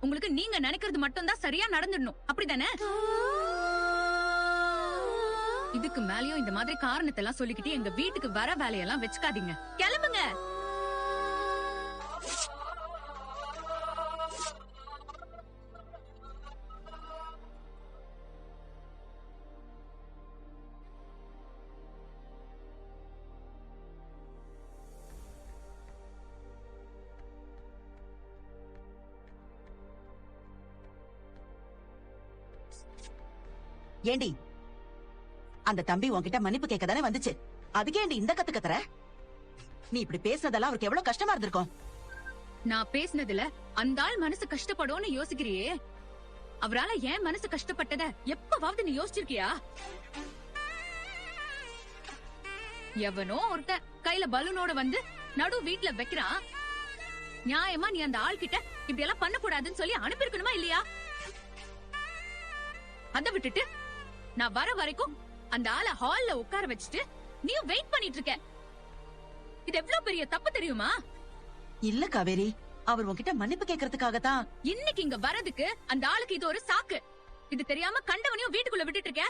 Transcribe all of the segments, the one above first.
உங்களுக்கு நீங்க நினைக்கிறது மட்டும் தான் சரியா நடந்துடணும், அப்படிதானே? இதுக்கு மேலயும் இந்த மாதிரி காரணத்தை எல்லாம் சொல்லிக்கிட்டு எங்க வீட்டுக்கு வர வேலையெல்லாம் வச்சுக்காதீங்க. கிளம்புங்க. ஏண்டி அந்த தம்பி உன்கிட்ட மன்னிப்பு கேட்க தானே வந்துச்சு, அதுக்கே ஏண்டி இந்த கத்து கத்துற? நீ இப்படி பேசுனதெல்லாம் அவருக்கு எவ்வளவு கஷ்டமா இருந்திருக்கும். நான் பேசினதுல அந்த ஆள் மனசு கஷ்டப்படும்னு யோசிக்கிறியே, அவரால ஏன் மனசு கஷ்டப்பட்டத எப்பவாவது நீ யோசிச்சிருக்கியா? எவனோ ஒருத்த கையில பலூனோட வந்து நடு வீட்டுல வைக்கிறான். நியாயமா நீ அந்த ஆள் கிட்ட இப்படி எல்லாம் பண்ண கூடாதுன்னு சொல்லி அனுப்பியிருக்கணுமா இல்லையா? அத விட்டுட்டு நான் வர வரைக்கும் அந்த ஆளை ஹால்ல உட்கார வச்சுட்டு நீயும் வெயிட் பண்ணிட்டு இருக்க. இது எவ்வளவு பெரிய தப்பு தெரியுமா? இல்ல காவேரி, அவர் உன்கிட்ட மன்னிப்பு கேட்கறதுக்காகத்தான் இன்னைக்கு இங்க வரதுக்கு அந்த ஆளுக்கு இது ஒரு சாக்கு. இது தெரியாம கண்டவனையும் வீட்டுக்குள்ள விட்டுட்டு இருக்க.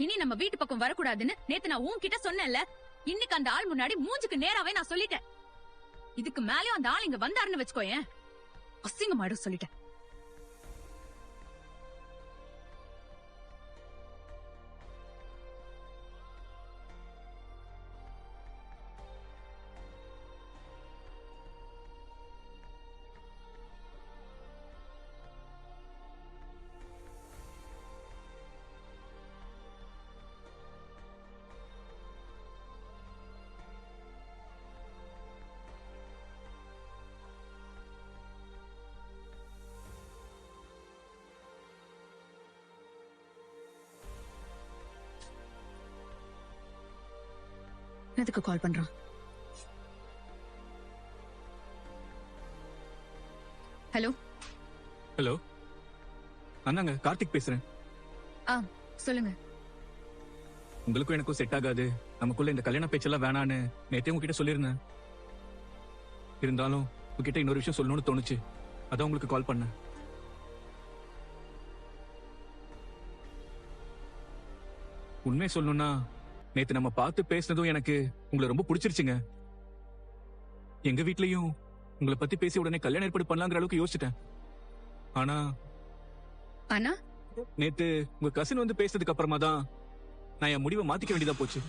இனி நம்ம வீட்டு பக்கம் வரக்கூடாதுன்னு நேத்து நான் உன்கிட்ட சொன்னேன்ல. இன்னைக்கு அந்த ஆள் முன்னாடி மூஞ்சுக்கு நேராவே நான் சொல்லிட்டேன். இதுக்கு மேலயும் அந்த ஆள் இங்க வந்தாருன்னு வச்சுக்கோயேன், அசிங்கமாயிடும் சொல்லிட்டேன். எதுக்கு கால் பண்றான்? ஹலோ ஹலோ அண்ணாங்க, கார்த்திக் பேசுறேன். சொல்லுங்க. உங்களுக்கும் எனக்கும் செட் ஆகாது, நமக்குள்ள இந்த கல்யாண பேச்செல்லாம் வேணான்னு நேத்தே உங்ககிட்ட சொல்லிருந்தேன். இருந்தாலும் உங்ககிட்ட இன்னொரு விஷயம் சொல்லணும்னு தோணுச்சு, அதான் உங்களுக்கு கால் பண்ணேன். உண்மையை சொல்லணும்னா நேத்து நம்ம பார்த்து பேசினதும் எனக்கு உங்களை ரொம்ப பிடிச்சிருச்சுங்க. எங்க வீட்லயும் உங்களை பத்தி பேசி உடனே கல்யாணம் ஏற்பாடு பண்ணலாங்கிற அளவுக்கு யோசிச்சிட்டேன். ஆனா ஆனா நேத்து உங்க கசின் வந்து பேசினதுக்கு அப்புறமா தான் நான் என் முடிவை மாத்திக்க வேண்டியதா போச்சு.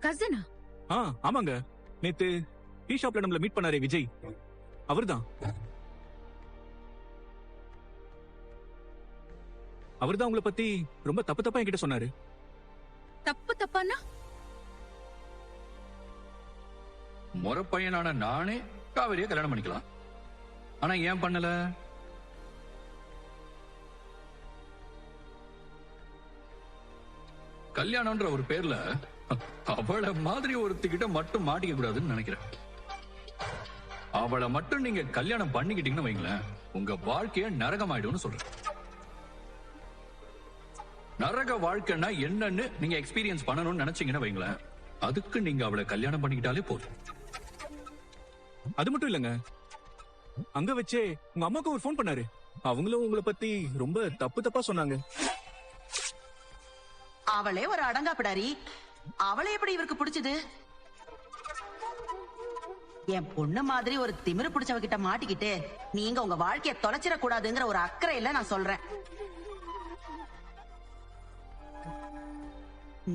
கசினா? ஆமாங்க, நேத்து டீ ஷாப்ல நம்மள மீட் பண்ணாரே விஜய், அவர்தான். அவர்தான் உங்களை பத்தி ரொம்ப தப்பு தப்பா என்கிட்ட சொன்னாரு. தப்பு தப்பானா? முறை பையனான நானே காவேரியை கல்யாணம் பண்ணிக்கலாம், ஆனா ஏன் பண்ணல? கல்யாணம்ன்ற ஒரு பேர்ல அவளை மாதிரி ஒருத்திக்கிட்ட மட்டும் மாட்டிக்க கூடாதுன்னு நினைக்கிறேன். அவளை மட்டும் நீங்க கல்யாணம் பண்ணிக்கிட்டீங்கன்னு வைங்களேன், உங்க வாழ்க்கைய நரகமாயிடும்னு சொல்றேன். நரக வாழ்க்கைன்னா என்னன்னு நீங்க எக்ஸ்பீரியன்ஸ் பண்ணணும்னு நினைச்சீங்கன்னு வைங்களேன், அதுக்கு நீங்க அவளை கல்யாணம் பண்ணிக்கிட்டாலே போதும். அது மட்டும் இல்லங்க, அங்க வச்சே உங்க அம்மாக்கு ஒரு ஃபோன் பண்ணாரு, அவங்களும் உங்களை பத்தி ரொம்ப தப்பு தப்பா சொன்னாங்க. அவளே ஒரு அடங்காப்பிடாரி, அவளை எப்படி இவருக்கு பிடிச்சது? என் பொண்ணு மாதிரி ஒரு திமிரு பிடிச்சவகிட்ட மாட்டிக்கிட்டு நீங்க உங்க வாழ்க்கைய தொலைச்சிட கூடாதுங்கிற ஒரு அக்கறையில நான் சொல்றேன்.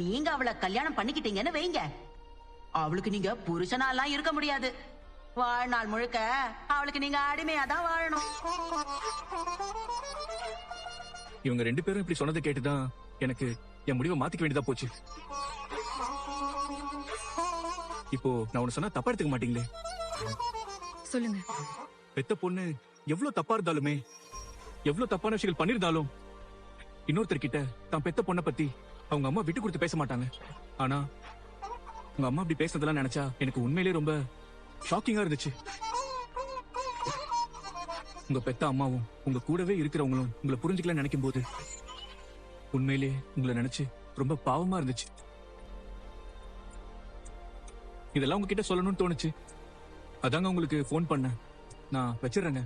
நீங்க அவளை கல்யாணம் பண்ணிக்கிட்டீங்கன்னு வைங்க, அவளுக்கு நீங்க புருஷனாலாம் இருக்க முடியாது. வாழ்நாள் முழுக்க அவளுக்கு நீங்க அடிமையாதான் வாழணும். இவங்க ரெண்டு பேரும் இப்படி சொன்னதை கேட்டுதான் எனக்கு என் முடிவை மாத்திக்க வேண்டியதா போச்சு. இப்போ நான் ஒண்ணு சொன்னா தப்பா எடுத்துக்க மாட்டீங்களே? சொல்லுங்க. பெத்த பொண்ணு எவ்வளவு தப்பா இருந்தாலுமே, எவ்வளவு தப்பான விஷயங்கள் பண்ணிருந்தாலும் இன்னொருத்தர் கிட்ட தான் பெத்த பொண்ணை பத்தி அவங்க அம்மா விட்டு கொடுத்து பேச மாட்டாங்க. ஆனா உங்க அம்மா அப்படி பேசுறதெல்லாம் நினைச்சா எனக்கு உண்மையிலேயே ரொம்ப ஷாக்கிங்கா இருந்துச்சு. உங்க பெத்த அம்மாவும் உங்க கூடவே இருக்கிறவங்களும் உங்களை புரிஞ்சுக்கல நினைக்கும் போது உண்மையிலேயே உங்களை நினைச்சு ரொம்ப பாவமா இருந்துச்சு. இதெல்லாம் உங்ககிட்ட சொல்லணும்னு தோணுச்சு, அதாங்க உங்களுக்கு ஃபோன் பண்ணேன். நான் வச்சிடுறேங்க.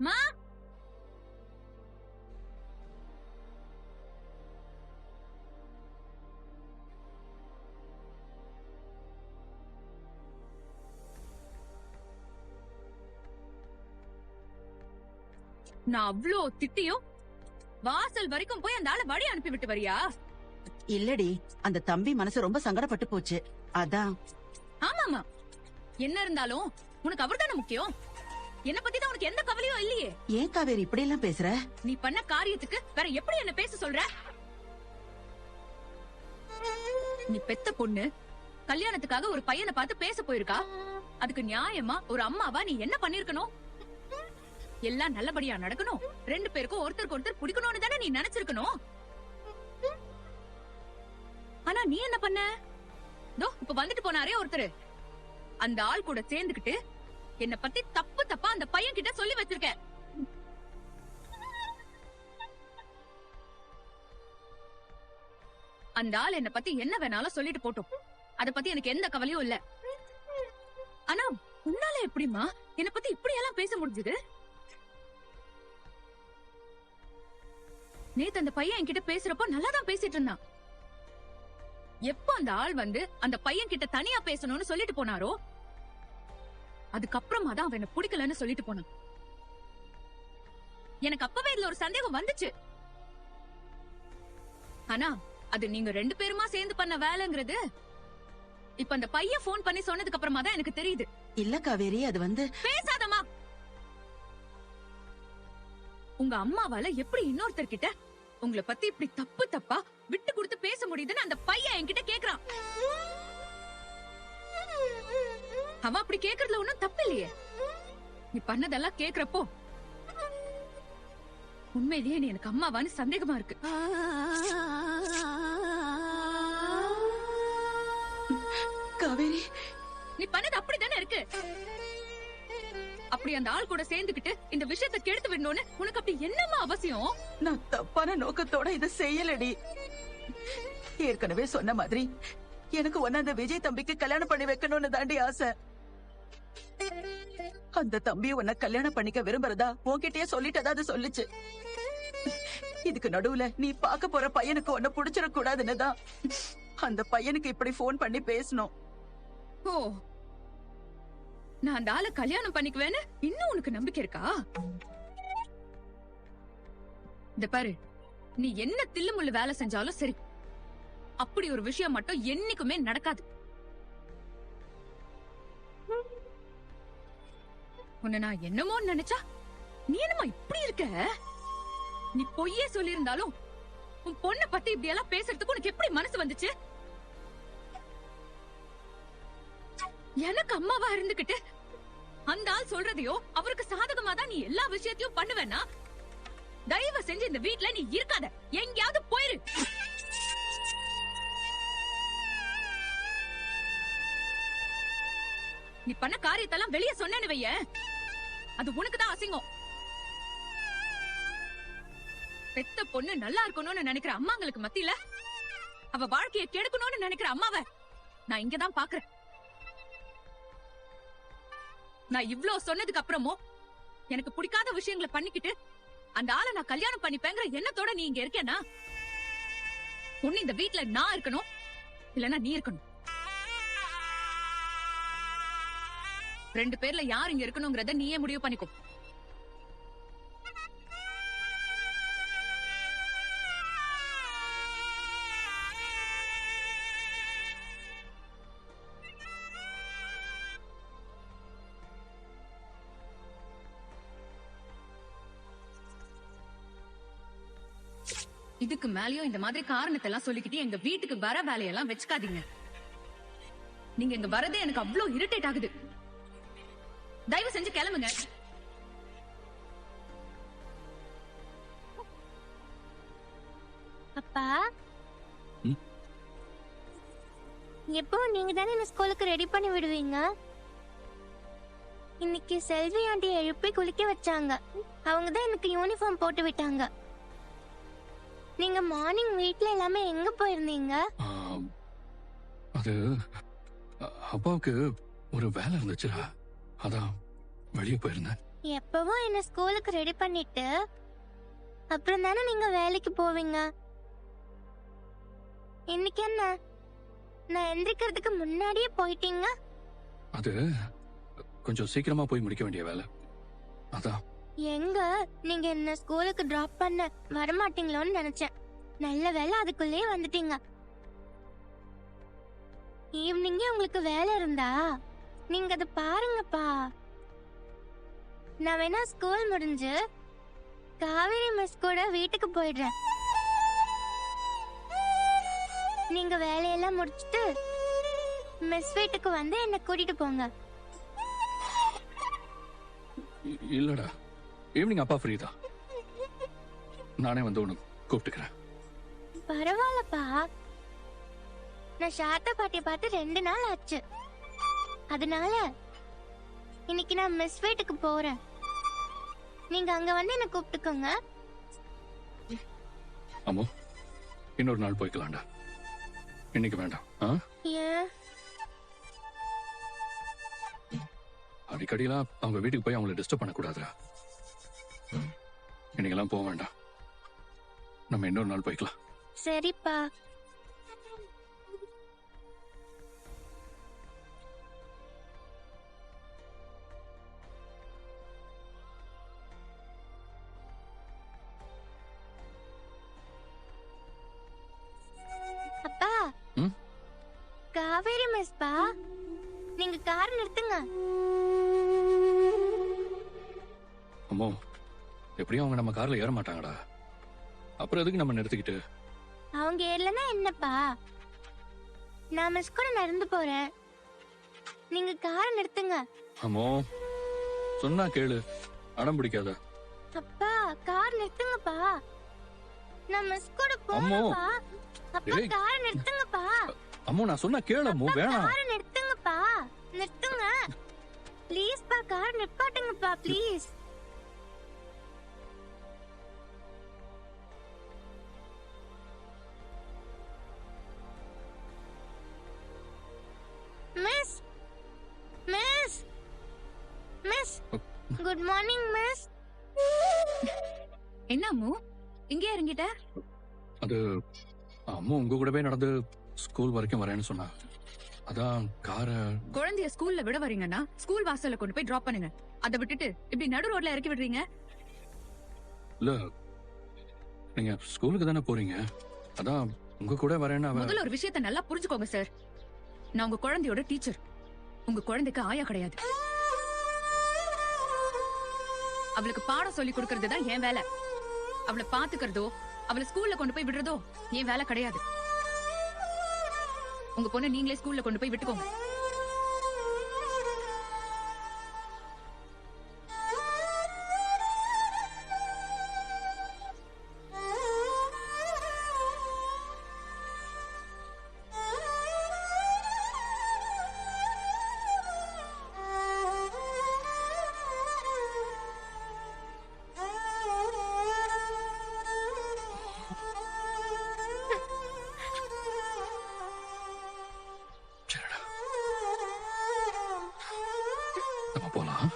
மா, நான் அவ்ளோ திட்டியும் வாசல் வரைக்கும் போய் அந்த ஆளை வழி அனுப்பி விட்டு வரியா? இல்லடி, அந்த தம்பி மனசு ரொம்ப சங்கடப்பட்டு போச்சு. அதான். ஆமாமா, என்ன இருந்தாலும் உனக்கு அவர்தானே முக்கியம். என்ன பத்தி தான் உனக்கு எந்த கவலையும் இல்லையே. ஏன் காவேரி இப்படி எல்லாம் பேசுற? நீ பண்ண காரியத்துக்கு வேற எப்படி என்ன பேச சொல்ற? நீ பெத்த பொண்ணு கல்யாணத்துக்காக ஒரு பையனை பார்த்து பேச போயிருக்கா. அதுக்கு நியாயமா ஒரு அம்மாவா நீ என்ன பண்ணிருக்கணும்? எல்லாம் நல்லபடியா நடக்கணும், 2 பேருக்கும் ஒருத்தருக்கு ஒருத்தர் பிடிக்கணும்னு தானே நீ நினைச்சிருக்கணும். ஆனா நீ என்ன பண்ண? தோ இப்ப வந்துட்டு போனாரே ஒருத்தர், அந்த ஆள் கூட சேர்ந்துகிட்டு என்ன பத்தி தப்பு தப்பா அந்த பையன் கிட்ட சொல்லி வச்சிருக்க. அந்த ஆள் என்ன பத்தி என்ன வேணாலும் சொல்லிட்டு போட்டோம், அத பத்தி எனக்கு எந்த கவலையும் இல்ல. ஆனா உன்னால எப்படிமா என்ன பத்தி இப்படி எல்லாம் பேச முடிஞ்சது? நேத்து அந்த பையன் என்கிட்ட பேசுறப்போ நல்லாதான் பேசிட்டு இருந்தான். எப்போ அந்த ஆள் வந்து அந்த பையன் கிட்ட தனியா பேசணும்னு சொல்லிட்டு போனாரோ அதுக்கப்புறமா தான் அவன் என்ன பிடிக்கலன்னு சொல்லிட்டு போனான். எனக்கு அப்பவே இதுல ஒரு சந்தேகம் வந்துச்சு. ஆனா அது நீங்க 2 பேருமா சேர்ந்து பண்ண வேலைங்கிறது இப்ப அந்த பையன் போன் பண்ணி சொன்னதுக்கு அப்புறமா தான் எனக்கு தெரியுது. இல்ல காவேரி, அது வந்து. பேசாதமா. உங்க அம்மாவால எப்படி இன்னொருத்தர்கிட்ட உங்களை பத்தி இப்படி தப்பு தப்பா விட்டு கொடுத்து பேச முடியுதுன்னு அந்த பையன் என்கிட்ட கேக்குறான். அவன் அப்படி கேக்குறதுல ஒண்ணும் தப்பு இல்லையே. நீ பண்ணதெல்லாம் கேக்குறப்போ உண்மையிலேயே நீ எனக்கு அம்மாவான்னு சந்தேகமா இருக்கு. காவேரி, நீ பண்ணது அப்படித்தானே இருக்கு. அப்படி அந்த ஆள் கூட சேர்ந்துகிட்டு இந்த விஷயத்தை கெடுத்து விடணும்னு உனக்கு அப்படி என்னமா அவசியம்? நான் தப்பான நோக்கத்தோட இதை செய்யலடி. ஏற்கனவே சொன்ன மாதிரி எனக்கு ஒன்னு அந்த விஜய் தம்பிக்கு கல்யாணம் பண்ணி வைக்கணும்னு தாண்டி ஆசை. அந்த தம்பி உன்னை கல்யாணம் பண்ணிக்க விரும்புறதா உன்கிட்டயே சொல்லிட்டதா அது சொல்லுச்சு. இதுக்கு நடுவுல நீ பார்க்க போற பையனுக்கு ஒன்ன புடிச்சிடக் கூடாதுன்னு தான் அந்த பையனுக்கு இப்படி போன் பண்ணி பேசணும். ஓ, நான் அந்த ஆளை கல்யாணம் பண்ணிக்குவேன்னு இன்னும் உனக்கு நம்பிக்கை இருக்கா? இந்த பாரு, நீ என்ன தில்லுமுள்ளு வேலை செஞ்சாலும் சரி, அப்படி ஒரு விஷயம் மட்டும் என்னைக்குமே நடக்காது. உன்னை நான் என்னமோ நினைச்சா நீ என்னமா இப்படி இருக்க? நீ பொய்யே சொல்லியிருந்தாலும் உன் பொண்ணை பத்தி இப்படி எல்லாம் பேசுறதுக்கு உனக்கு எப்படி மனசு வந்துச்சு? எனக்கு அம்மாவா இருந்துகிட்டு அந்த ஆள் சொல்றதையோ அவருக்கு சாதகமா தான் நீ எல்லா விஷயத்தையும் பண்ணுவேன்னா தயவு செஞ்சு இந்த வீட்ல நீ இருக்காத, எங்கேயாவது போயிரு. நீ பண்ண காரியத்தெல்லாம் வெளியே சொன்னேன்னு வைய, அது உனக்குதான் அசிங்கம். பெத்த பொண்ணு நல்லா இருக்கணும்னு நினைக்கிற அம்மாங்களுக்கு மத்தியில அவ வாழ்க்கையை கெடுக்கணும்னு நினைக்கிற அம்மாவை நான் இங்கதான் பாக்குறேன். நான் இவ்ளோ சொன்னதுக்கு அப்புறமும் எனக்கு பிடிக்காத விஷயங்களை பண்ணிக்கிட்டு அந்த ஆளை நான் கல்யாணம் பண்ணிப்பேங்கிற எண்ணத்தோட நீ இங்க இருக்கேனா? ஒண்ணு இந்த வீட்ல நான் இருக்கணும், இல்லனா நீ இருக்கணும். 2 பேர்ல யார் இங்க இருக்கணும்ங்கறத நீயே முடிவு பண்ணிக்கோ. இதுக்கு மேலயும் இந்த மாதிரி காரணத்தை எல்லாம் சொல்லிக்கிட்டு எங்க வீட்டுக்கு வர வேலையெல்லாம் வச்சுக்காதீங்க. நீங்க இங்க வரதே எனக்கு அவ்வளவு இரிட்டேட் ஆகுது. தயவு செஞ்சு கிளம்புங்க. அப்பா, எப்போ நீங்க தானே இந்த ஸ்கூலுக்கு ரெடி பண்ணி விடுவீங்க? இன்னைக்கு செல்வி ஆண்டி எழுப்பி குளிக்க வச்சாங்க. அவங்க தான் எனக்கு யூனிஃபார்ம் போட்டு விட்டாங்க. நீங்க மார்னிங் வீட்ல எல்லாமே எங்க போயிருந்தீங்க? ஆம், அது அப்பாவுக்கு ஒரு வேலை இருந்துச்சுடா, அதான் வெளியே போயிருந்தேன். எப்பவும் என்ன ஸ்கூலுக்கு ரெடி பண்ணிட்டு அப்புறம் தானே நீங்க வேலைக்கு போவீங்க. இன்னைக்கு என்ன நான் எந்திரிக்கிறதுக்கு முன்னாடியே போயிட்டீங்க? அது கொஞ்சம் சீக்கிரமா போய் முடிக்க வேண்டிய வேலை, அதான். எங்க நீங்க என்ன ஸ்கூலுக்கு டிராப் பண்ண வரமாட்டீங்களோன்னு நினைச்சேன். நல்ல வேலை அதுக்குள்ளேயே வந்துட்டீங்க. ஈவினிங்கே உங்களுக்கு வேலை இருந்தா நீங்க அதை பாருங்கப்பா. நான் வேணா ஸ்கூல் முடிஞ்சு காவேரி மிஸ் கூட வீட்டுக்கு போயிடுறேன். நீங்க வேலையெல்லாம் முடிச்சிட்டு மிஸ் வீட்டுக்கு வந்து என்ன கூட்டிட்டு போங்க. இல்லடா, ஈவினிங் அப்பா ஃப்ரீ தான், நானே வந்து உனக்கு கூப்பிட்டுக்கிறேன். பரவாயில்லப்பா, நான் சாரதா பாட்டிய பார்த்து 2 நாள் ஆச்சு. அதனால இன்னைக்கு நான் மிஸ் வீட்டுக்கு போறேன். நீங்க அங்க வந்து என்ன கூப்பிட்டுக்கோங்க. அம்மோ, இன்னொரு நாள் போய்க்கலாம்டா, இன்னைக்கு வேண்டாம். ஏன்? அடிக்கடிலாம் அவங்க வீட்டுக்கு போய் அவங்களை டிஸ்டர்ப் பண்ணக்கூடாதுடா. இன்னைக்கெல்லாம் போக வேண்டாம், நம்ம இன்னொரு நாள் போய்க்கலாம். சரிப்பா. அப்பா, ம்? காவேரி மிஸ் பா, நீங்க கார் நிறுத்துங்க. அம்மோ, எப்படியும் அவங்க நம்ம கார்ல ஏற மாட்டாங்கடா, அப்புறம் எதுக்கு நம்ம நிறுத்திக்கிட்டு? அவங்க ஏறலன்னா என்னப்பா, நான் மிஸ் கூட நடந்து போறேன். நீங்க கார் நிறுத்துங்க. அம்மோ, சொன்னா கேளு, அடம் பிடிக்காத. அப்பா, கார் நிறுத்துங்கப்பா. நான் மிஸ் கூட அம்மோ. போறேன்ப்பா. அப்பா, டேய். கார் நிறுத்துங்கப்பா. அம்மோ, நான் சொன்னா கேளு அம்மோ, வேணாம். கார் நிறுத்துங்கப்பா. நிறுத்துங்க ப்ளீஸ் பா. கார் நிப்பாட்டுங்கப்பா please. Miss, miss, miss, good morning miss. என்ன அம்மு இங்கே இறங்கிட்ட? அது அம்மோ உங்க கூடவே நடந்து ஸ்கூல் வரைக்கும் வரேன்னு சொன்னா, அதான் காரை. குழந்தைய ஸ்கூல்ல விட வரீங்கன்னா ஸ்கூல் வாசல்ல கொண்டு போய் டிராப் பண்ணுங்க. அதை விட்டுட்டு இப்படி நடு ரோட்ல இறக்கி விடுறீங்க. இல்ல, நீங்க ஸ்கூலுக்கு தானே போறீங்க, அதான் உங்க கூட வரேன்னு அவ. முதல்ல ஒரு விஷயத்தை நல்லா புரிஞ்சுக்கோங்க சார். நான் உங்க குழந்தையோட டீச்சர், உங்க குழந்தைக்கு ஆயா கிடையாது. அவளுக்கு பாடம் சொல்லி கொடுக்கறது தான் என் வேலை. அவளை பாத்துக்கிறதோ அவளை ஸ்கூல்ல கொண்டு போய் விடுறதோ என் வேலை கிடையாது. உங்க பொண்ணு நீங்களே ஸ்கூல்ல கொண்டு போய் விட்டுக்கோங்க. சரிடா, நம்ம போலாம்.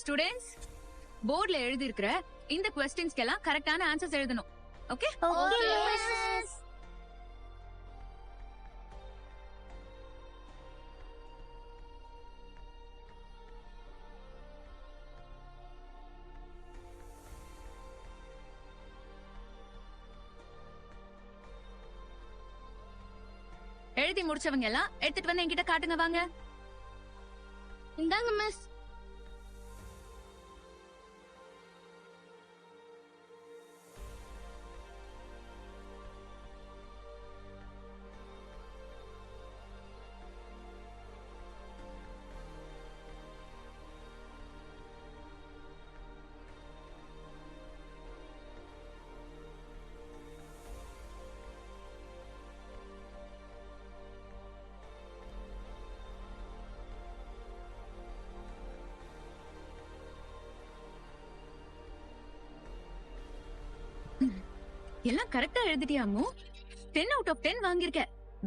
ஸ்டூடெண்ட்ஸ், போர்ட்ல எழுதி இருக்கிற இந்த கொஸ்டின்ஸ்க்கு எல்லாம் கரெக்டான ஆன்சர்ஸ் எழுதணும். ஓகே? Okay miss. எழுதி முடிச்சவங்க எல்லாம் எடுத்துட்டு வந்து என்கிட்ட காட்டுங்க வாங்க. இந்தாங்க மிஸ். எல்லாம் கரெக்டா எழுதிட்டியா அம்மு? 10 out of 10 வாங்கியிருக்க.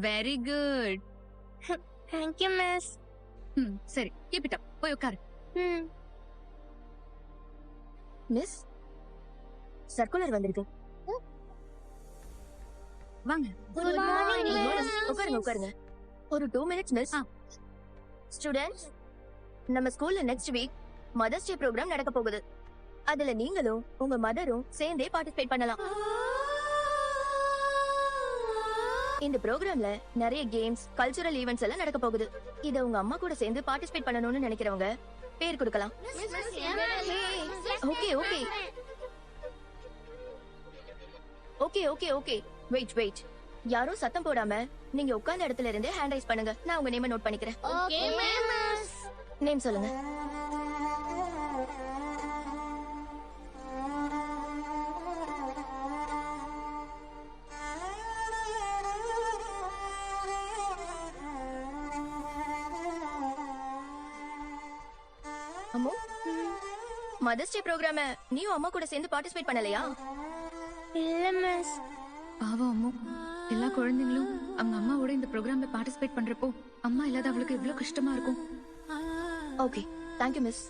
Very good. Thank you miss. சரி, கீப் இட் அப். போய் உட்காரு. மிஸ், சர்க்குலர் வந்திருக்கு. வாங்க. Good morning miss. உட்காருங்க உட்காருங்க. ஒரு 2 மினிட்ஸ் மிஸ். ஸ்டூடெண்ட்ஸ், நம்ம ஸ்கூல்ல next week mother's day program நடக்க போகுது. அதுல நீங்களும் உங்க மதரும் சேர்ந்தே பார்ட்டிசிபேட் பண்ணலாம். இந்த ப்ரோக்ராம்ல நிறைய கேம்ஸ், கல்ச்சுரல் ஈவெண்ட்ஸ் எல்லாம் நடக்க போகுது. இத உங்க அம்மா கூட சேர்ந்து பார்ட்டிசிபேட் பண்ணணும்னு நினைக்கிறவங்க பேர் கொடுக்கலாம். Okay okay okay okay okay wait wait. யாரும் சத்தம் போடாம நீங்க உட்கார்ந்த இடத்துல இருந்தே ஹேண்ட் ரைஸ் பண்ணுங்க. நான் உங்க நேமை நோட் பண்ணிக்கிறேன். Okay miss. நேம் சொல்லுங்க. அம்மு, மதர்ஸ் டே ப்ரோக்ராம நீயும் அம்மா கூட சேர்ந்து பார்ட்டிசிபேட் பண்ணலையா? இல்ல மிஸ். பாவம் அம்மு. எல்லா குழந்தைங்களும் அவங்க அம்மாவோட இந்த ப்ரோக்ராம்ல பார்ட்டிசிபேட் பண்றப்போ அம்மா இல்லாத அவளுக்கு எவ்வளவு கஷ்டமா இருக்கும். Okay, thank you miss.